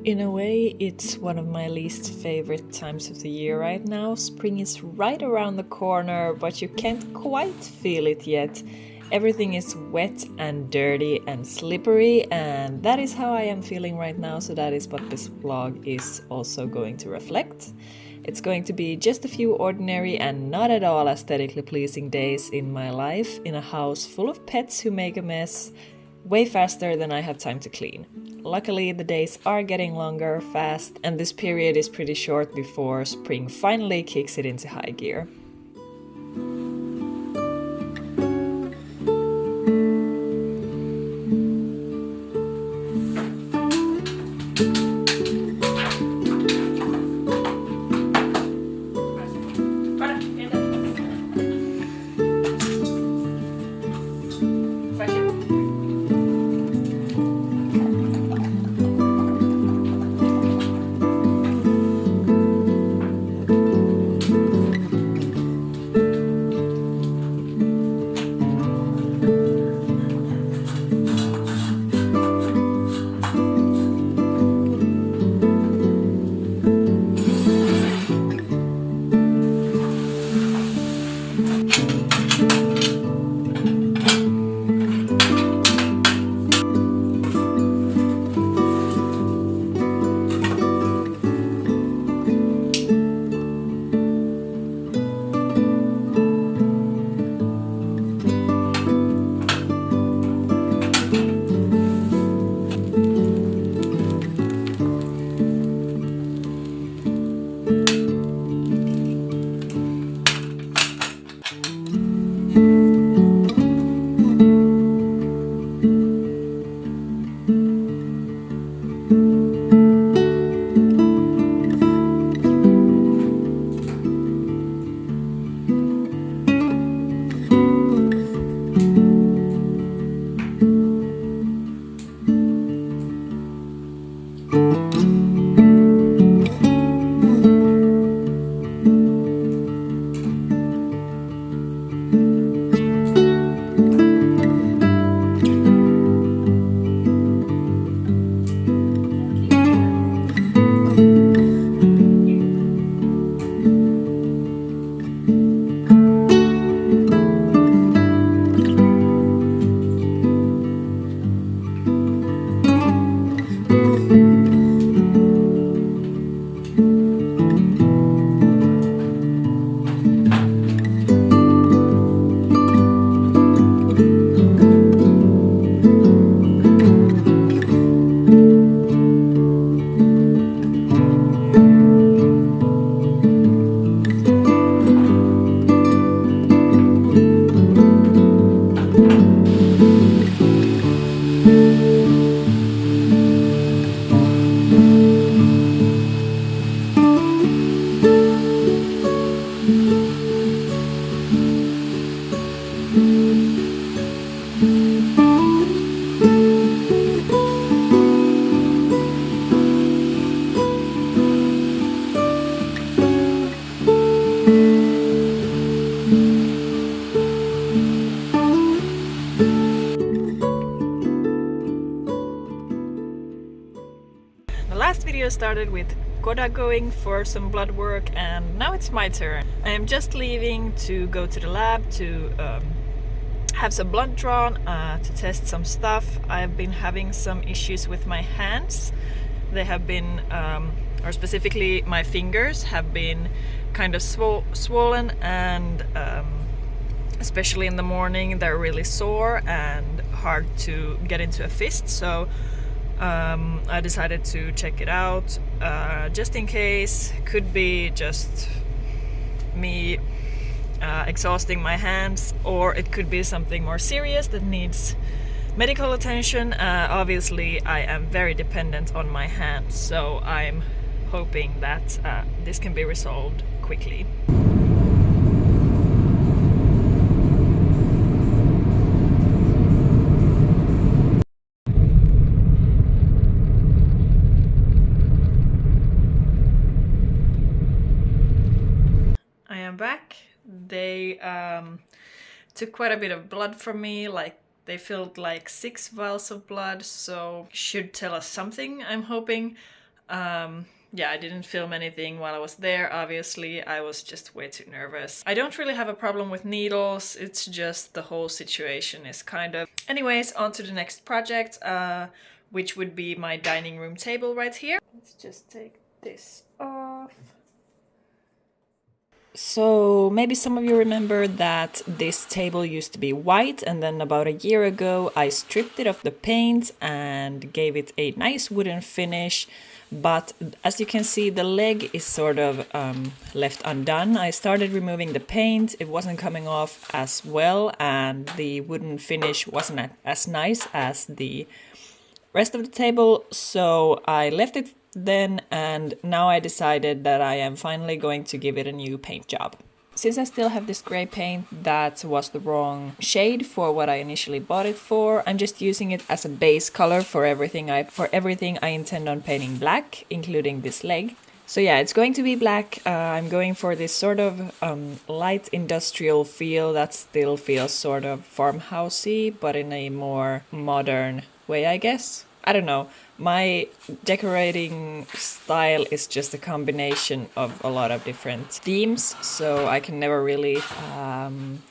In a way, it's one of my least favorite times of the year right now. Spring is right around the corner, but you can't quite feel it yet. Everything is wet and dirty and slippery, and that is how I am feeling right now, so that is what this vlog is also going to reflect. It's going to be just a few ordinary and not at all aesthetically pleasing days in my life in a house full of pets who make a mess way faster than I have time to clean. Luckily, the days are getting longer fast, and this period is pretty short before spring finally kicks it into high gear. The last video started with Koda going for some blood work, and now it's my turn. I am just leaving to go to the lab to have some blood drawn to test some stuff. I've been having some issues with my hands. They have been, or specifically my fingers have been kind of swollen, and especially in the morning they're really sore and hard to get into a fist. So I decided to check it out just in case. Could be just me exhausting my hands, or it could be something more serious that needs medical attention. Obviously, I am very dependent on my hands, so I'm hoping that this can be resolved quickly. I am back. They took quite a bit of blood from me, like they filled like 6 vials of blood, so should tell us something, I'm hoping. Yeah, I didn't film anything while I was there, obviously. I was just way too nervous. I don't really have a problem with needles, it's just the whole situation is kind of... Anyways, on to the next project, which would be my dining room table right here. Let's just take this off. So maybe some of you remember that this table used to be white, and then about a year ago I stripped it of the paint and gave it a nice wooden finish. But as you can see, the leg is sort of left undone. I started removing the paint, it wasn't coming off as well, and the wooden finish wasn't as nice as the rest of the table, so I left it then, and now I decided that I am finally going to give it a new paint job. Since I still have this grey paint that was the wrong shade for what I initially bought it for, I'm just using it as a base color for everything I intend on painting black, including this leg. So yeah, it's going to be black. I'm going for this sort of light industrial feel that still feels sort of farmhousey, but in a more modern way, I guess. I don't know. My decorating style is just a combination of a lot of different themes, so I can never really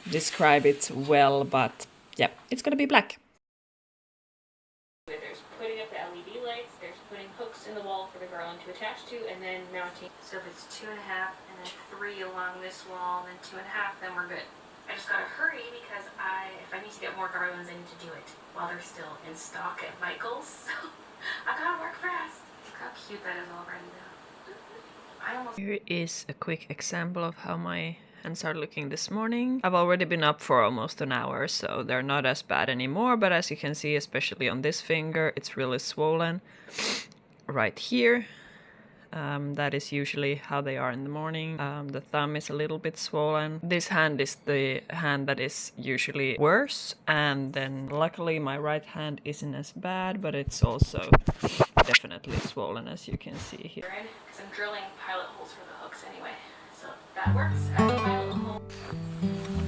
describe it well, but yeah, it's gonna be black. There's putting up the LED lights, there's putting hooks in the wall for the garland to attach to, and then mounting. So if it's 2.5 and then 3 along this wall, and then 2.5, then we're good. I just gotta hurry because if I need to get more garlands, I need to do it while they're still in stock at Michael's. So I gotta work fast. Look how cute that is already though. Here is a quick example of how my hands are looking this morning. I've already been up for almost an hour, so they're not as bad anymore, but as you can see, especially on this finger, it's really swollen right here. That is usually how they are in the morning. The thumb is a little bit swollen. This hand is the hand that is usually worse, and then luckily my right hand isn't as bad, but it's also definitely swollen, as you can see here. Because I'm drilling pilot holes for the hooks anyway, so that works as a pilot hole.